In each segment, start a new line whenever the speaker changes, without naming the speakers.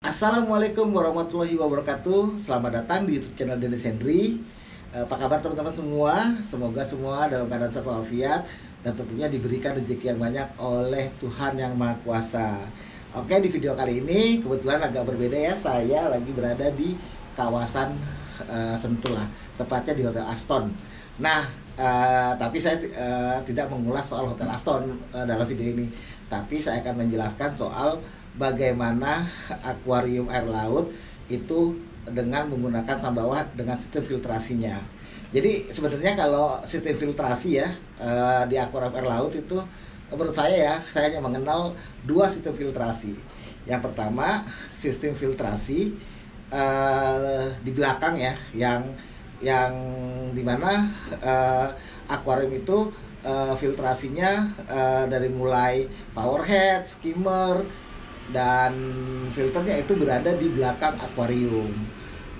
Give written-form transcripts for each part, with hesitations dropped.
Assalamualaikum warahmatullahi wabarakatuh. Selamat datang di YouTube channel Dennis Henry. Apa kabar teman-teman semua? Semoga semua dalam keadaan sehat walafiat dan tentunya diberikan rezeki yang banyak oleh Tuhan Yang Maha Kuasa. Oke, di video kali ini kebetulan agak berbeda ya. Saya lagi berada di kawasan Sentul lah, tepatnya di Hotel Aston. Nah, tapi saya tidak mengulas soal Hotel Aston dalam video ini, tapi saya akan menjelaskan soal bagaimana akuarium air laut itu dengan menggunakan sambawah dengan sistem filtrasinya. Jadi sebenarnya kalau sistem filtrasi ya di akuarium air laut itu menurut saya hanya mengenal dua sistem filtrasi. Yang pertama sistem filtrasi di belakang ya, yang dimana akuarium itu filtrasinya dari mulai power head, skimmer, dan filternya itu berada di belakang akuarium.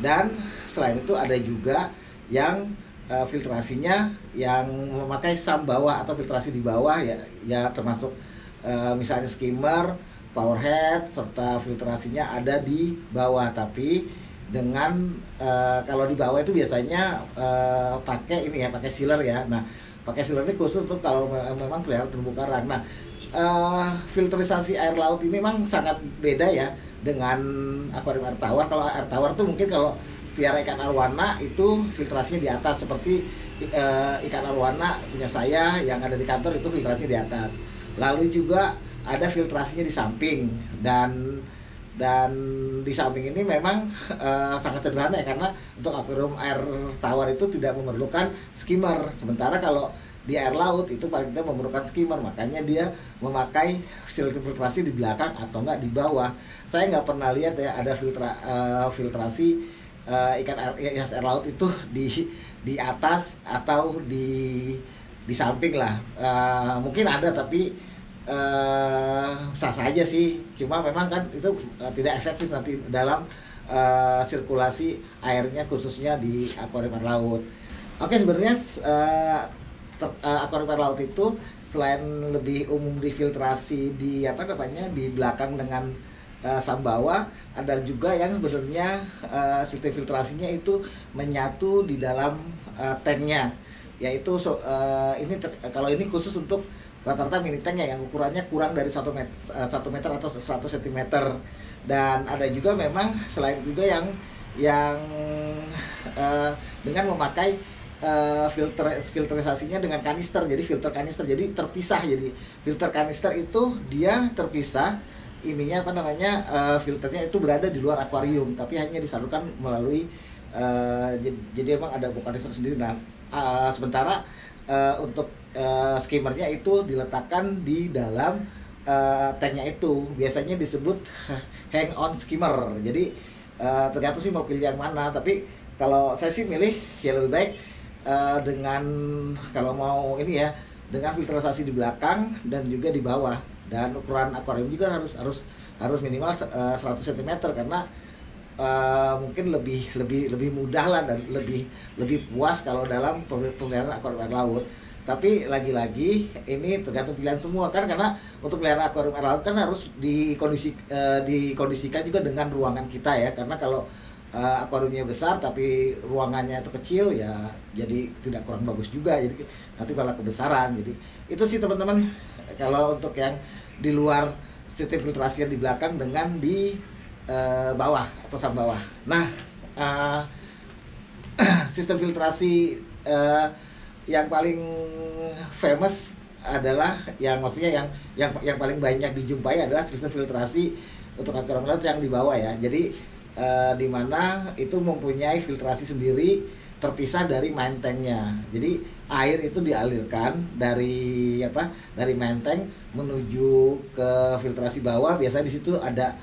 Dan selain itu ada juga yang filtrasinya yang memakai sambawah atau filtrasi di bawah ya termasuk misalnya skimmer, power head, serta filtrasinya ada di bawah. Tapi dengan kalau di bawah itu biasanya pakai ini ya, pakai sealer ya. Nah, pakai sealer ini khusus untuk kalau memang pelihara terumbu karang. Nah, filterisasi air laut ini memang sangat beda ya dengan akuarium air tawar. Kalau air tawar tuh mungkin kalau piara ikan arwana itu filtrasinya di atas, seperti ikan arwana punya saya yang ada di kantor itu filtrasinya di atas. Lalu juga ada filtrasinya di samping, dan di samping ini memang sangat sederhana ya, karena untuk akuarium air tawar itu tidak memerlukan skimmer. Sementara kalau di air laut itu paling tidak memerlukan skimmer, makanya dia memakai filtrasi di belakang atau enggak di bawah. Saya nggak pernah lihat ya ada filtrasi ikan air laut itu di atas atau di samping lah. Mungkin ada tapi sah saja sih, cuma memang kan itu tidak efektif nanti dalam sirkulasi airnya khususnya di akuarium air laut. Oke, sebenarnya akuarium air laut itu selain lebih umum difiltrasi di di belakang dengan sambawah, ada juga yang sebenarnya sistem filtrasinya itu menyatu di dalam tanknya, yaitu kalau ini khusus untuk rata-rata mini tank ya, yang ukurannya kurang dari 1 meter atau 100 cm. Dan ada juga memang selain juga yang dengan memakai filterisasinya dengan kanister, jadi filter kanister, jadi terpisah. Jadi filter kanister itu dia terpisah ininya filternya itu berada di luar akuarium, tapi hanya disalurkan melalui jadi emang ada kanister sendiri. Nah, sementara untuk skimmernya itu diletakkan di dalam tanknya, itu biasanya disebut hang on skimmer. Jadi tergantung sih mau pilih yang mana, tapi kalau saya sih milih ya lebih baik dengan kalau mau ini ya, dengan filterisasi di belakang dan juga di bawah. Dan ukuran akuarium juga harus minimal 100 cm, karena mungkin lebih mudah lah dan lebih puas kalau dalam pemeliharaan akuarium air laut. Tapi lagi-lagi ini tergantung pilihan semua kan, karena untuk pelihara akuarium air laut kan harus dikondisikan juga dengan ruangan kita ya, karena kalau akuariumnya besar tapi ruangannya itu kecil ya jadi tidak kurang bagus juga, jadi nanti malah kebesaran. Jadi itu sih teman-teman kalau untuk yang di luar sistem filtrasi yang di belakang dengan di bawah atau sambawah. Nah, sistem filtrasi yang paling famous adalah maksudnya yang paling banyak dijumpai adalah sistem filtrasi untuk akuarium laut yang di bawah ya. Jadi di mana itu mempunyai filtrasi sendiri terpisah dari main tanknya. Jadi air itu dialirkan dari main tank menuju ke filtrasi bawah. Biasanya di situ ada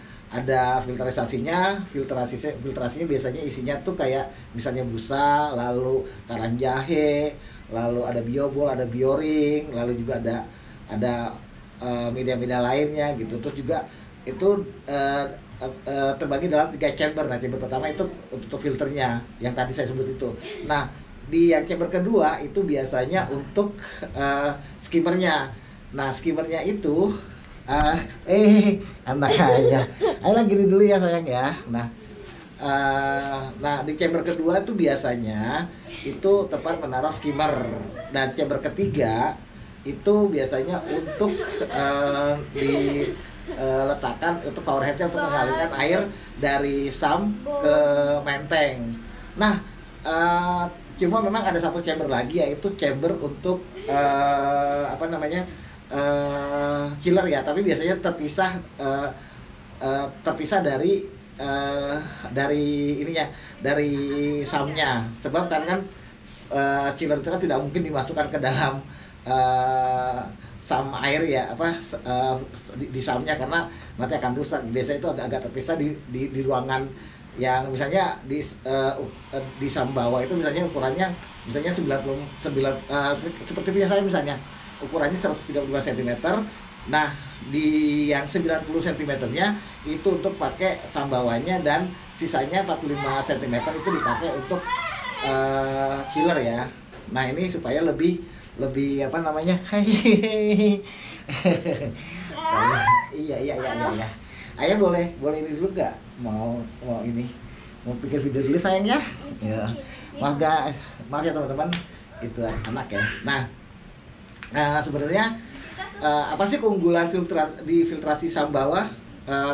filterisasinya. Filtrasinya biasanya isinya tuh kayak misalnya busa, lalu karang jahe, lalu ada biobol, ada bioring, lalu juga ada media-media lainnya gitu. Terus juga itu terbagi dalam 3 chamber. Nah, chamber pertama itu untuk filternya yang tadi saya sebut itu. Nah, di yang chamber kedua itu biasanya untuk skimmernya. Nah, skimmernya itu Ah, anak aja. Ayo lagi dulu ya sayang ya. Nah, di chamber kedua tuh biasanya itu tempat menaruh skimmer, dan chamber ketiga itu biasanya untuk diletakkan untuk power headnya untuk mengalirkan air dari sump ke menteng. Nah, eh, cuma memang ada satu chamber lagi, yaitu chamber untuk apa namanya, chiller ya, tapi biasanya terpisah dari ininya, dari samnya, sebab kan chiller itu kan tidak mungkin dimasukkan ke dalam sam air ya, di samnya, karena nanti akan rusak. Biasanya itu agak-agak terpisah di ruangan yang misalnya di sam bawah itu, misalnya ukurannya misalnya 99 seperti punya saya misalnya, ukurannya 135 cm. Nah, di yang 90 cm-nya itu untuk pakai sambawanya, dan sisanya 45 cm itu dipakai untuk chiller ya. Nah, ini supaya lebih apa namanya? Iya. Ayah boleh ini dulu nggak? Mau ini, mau pikir video dulu sayang ya. Ya. Maaf ya teman-teman, itu anak ya. Nah, sebenarnya apa sih keunggulan di filtrasi sam bawah?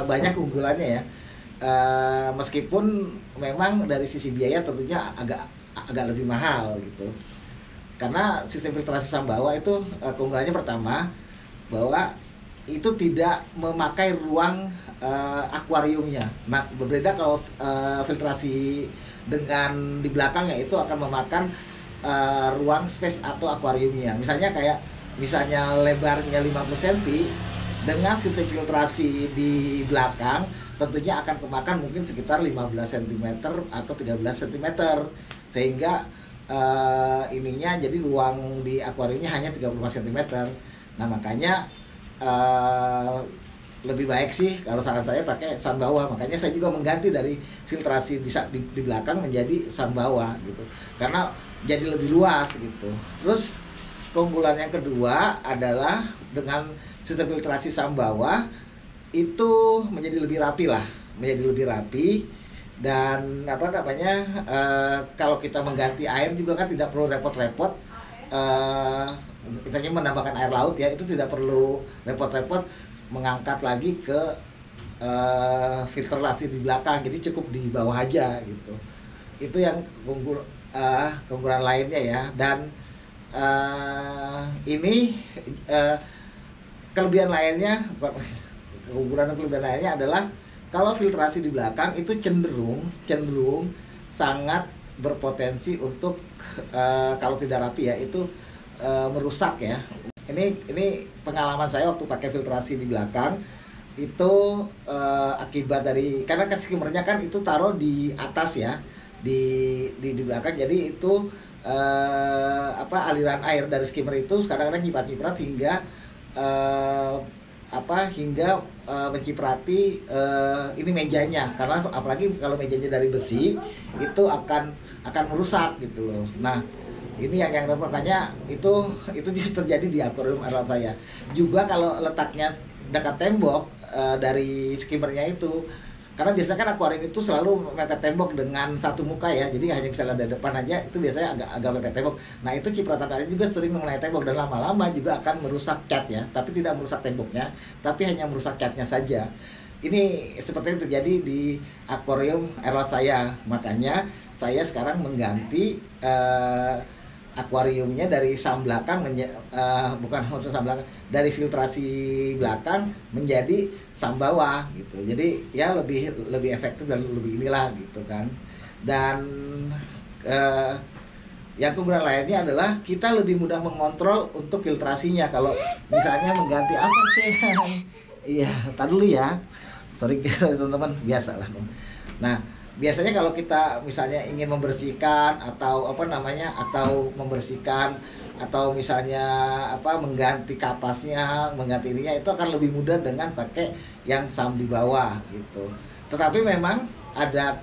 Banyak keunggulannya ya. Meskipun memang dari sisi biaya tentunya agak lebih mahal gitu. Karena sistem filtrasi sam bawah itu keunggulannya pertama, bahwa itu tidak memakai ruang akuariumnya. Nah, berbeda kalau filtrasi dengan di belakangnya itu akan memakan ruang space atau akuariumnya. Misalnya lebarnya 50 cm, dengan sistem filtrasi di belakang tentunya akan kemakan mungkin sekitar 15 cm atau 13 cm, sehingga ininya jadi ruang di akuariumnya hanya 35 cm. Nah, makanya lebih baik sih kalau saran saya pakai sam bawah. Makanya saya juga mengganti dari filtrasi di belakang menjadi sam bawah gitu, karena jadi lebih luas gitu. Terus keunggulan yang kedua adalah dengan sistem filtrasi sam bawah itu menjadi lebih rapi, dan apa namanya, kalau kita mengganti air juga kan tidak perlu repot-repot. Misalnya menambahkan air laut ya, itu tidak perlu repot-repot mengangkat lagi ke filtrasi di belakang, jadi cukup di bawah aja gitu. Itu yang keunggulan lainnya ya. Dan ini kelebihan lainnya adalah kalau filtrasi di belakang itu cenderung sangat berpotensi untuk kalau tidak rapi ya, itu merusak ya. Ini pengalaman saya waktu pakai filtrasi di belakang itu, akibat dari karena kan skimmernya kan itu taruh di atas ya, di belakang, jadi itu aliran air dari skimmer itu kadang-kadang nyiprat hingga menciprati ini mejanya, karena apalagi kalau mejanya dari besi itu akan merusak gitu loh. Nah, ini yang makanya itu terjadi di akuarium air laut saya. Juga kalau letaknya dekat tembok dari skimmernya itu, karena biasanya kan akuarium itu selalu mepet tembok dengan satu muka ya, jadi hanya bisa lihat dari depan aja, itu biasanya agak mepet tembok. Nah, itu cipratan air juga sering mengenai tembok, dan lama-lama juga akan merusak cat ya, tapi tidak merusak temboknya, tapi hanya merusak catnya saja. Ini seperti yang terjadi di akuarium air laut saya. Makanya saya sekarang mengganti akuariumnya dari sam belakang bukan sam belakang, dari filtrasi belakang menjadi sam bawah gitu. Jadi ya lebih efektif dan lebih inilah gitu kan. Dan yang keunggulan lainnya adalah kita lebih mudah mengontrol untuk filtrasinya. Kalau misalnya mengganti apa sih? Iya, tar dulu ya. Sorry teman-teman, biasa lah. Nah, biasanya kalau kita misalnya ingin membersihkan atau misalnya mengganti kapasnya, mengganti ininya, itu akan lebih mudah dengan pakai yang sam di bawah gitu. Tetapi memang ada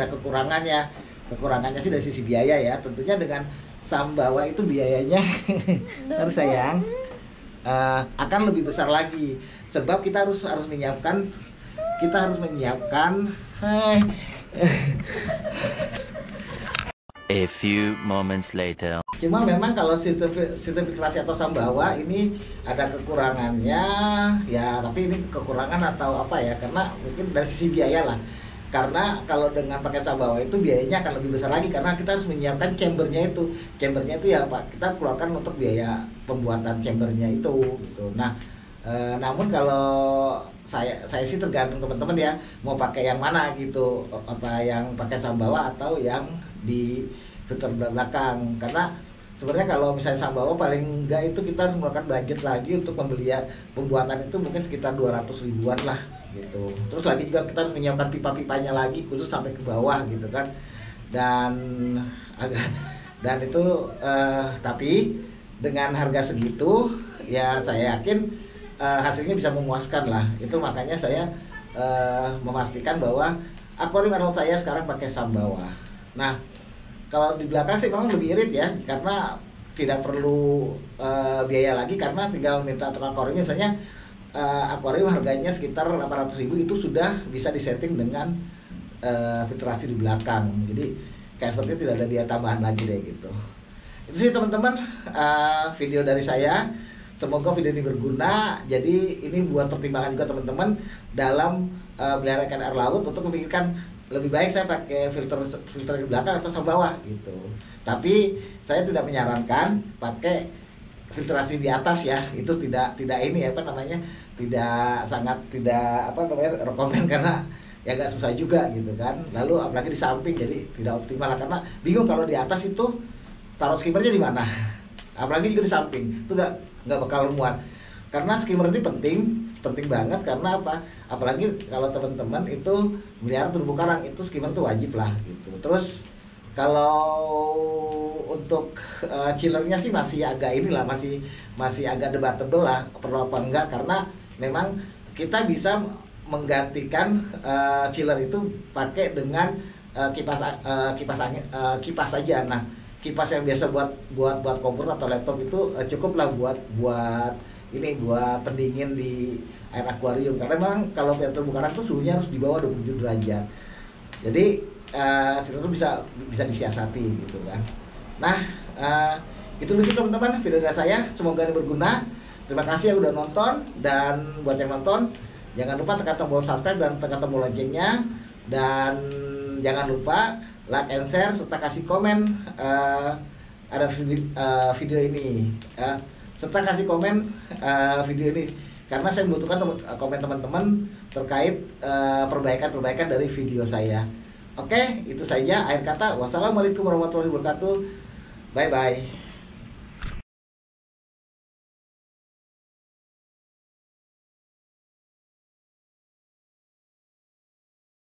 kekurangannya. Kekurangannya sih dari sisi biaya ya. Tentunya dengan sam bawah itu biayanya harus sayang. akan lebih besar lagi, sebab kita harus menyiapkan
A few moments later.
Cuma memang kalau sistem filtrasi atau Sambawa ini ada kekurangannya ya, tapi ini kekurangan atau apa ya, karena mungkin dari sisi biaya lah. Karena kalau dengan pakai Sambawa itu biayanya akan lebih besar lagi, karena kita harus menyiapkan chambernya itu. Chambernya itu ya Pak, kita keluarkan untuk biaya pembuatan chambernya itu gitu. Nah, namun kalau saya sih tergantung teman-teman ya, mau pakai yang mana gitu, apa yang pakai Sambawa atau yang di filter belakang. Karena sebenarnya kalau misalnya Sambawa paling enggak itu kita harus mengeluarkan budget lagi untuk pembelian pembuatan itu mungkin sekitar 200 ribuan lah gitu. Terus lagi juga kita harus menyiapkan pipa-pipanya lagi khusus sampai ke bawah gitu kan. Dan itu tapi dengan harga segitu ya saya yakin hasilnya bisa memuaskan lah. Itu makanya saya memastikan bahwa akuarium Arnold saya sekarang pakai Sambawa. Nah, kalau di belakang sih memang lebih irit ya, karena tidak perlu biaya lagi, karena tinggal minta tukang akuarium. Misalnya akuarium harganya sekitar 800.000 itu sudah bisa disetting dengan filtrasi di belakang. Jadi kayak seperti tidak ada biaya tambahan lagi deh gitu. Itu sih teman-teman video dari saya. Semoga video ini berguna. Jadi ini buat pertimbangan juga teman-teman dalam melihara ikan air laut, untuk memikirkan lebih baik saya pakai filter di belakang atau Sambawa gitu. Tapi saya tidak menyarankan pakai filtrasi di atas ya. Itu tidak ini apa namanya? Tidak rekomen, karena ya agak susah juga gitu kan. Lalu apalagi di samping, jadi tidak optimal lah, karena bingung kalau di atas itu taruh skimmernya di mana. Apalagi juga di samping. Itu nggak bakal muat. Karena skimmer ini penting banget, karena apa? Apalagi kalau teman-teman itu melihara terumbu karang, itu skimmer itu wajib lah gitu. Terus kalau untuk chillernya sih masih agak inilah, masih agak debatable lah perlu apa enggak, karena memang kita bisa menggantikan chiller itu pakai dengan kipas saja. Nah, kipas yang biasa buat komputer atau laptop itu cukup lah buat pendingin di air akuarium, karena memang kalau terumbu karang tuh suhunya harus di bawah 27 derajat. Jadi itu bisa disiasati gitu kan. Nah, itu dulu sih teman-teman video dari saya, semoga ini berguna. Terima kasih yang udah nonton, dan buat yang nonton jangan lupa tekan tombol subscribe dan tekan tombol loncengnya, dan jangan lupa like and share serta kasih komen ada video ini serta kasih komen video ini, karena saya membutuhkan komen teman-teman terkait perbaikan dari video saya. Oke, itu saja akhir kata. Wassalamualaikum warahmatullahi wabarakatuh. Bye bye.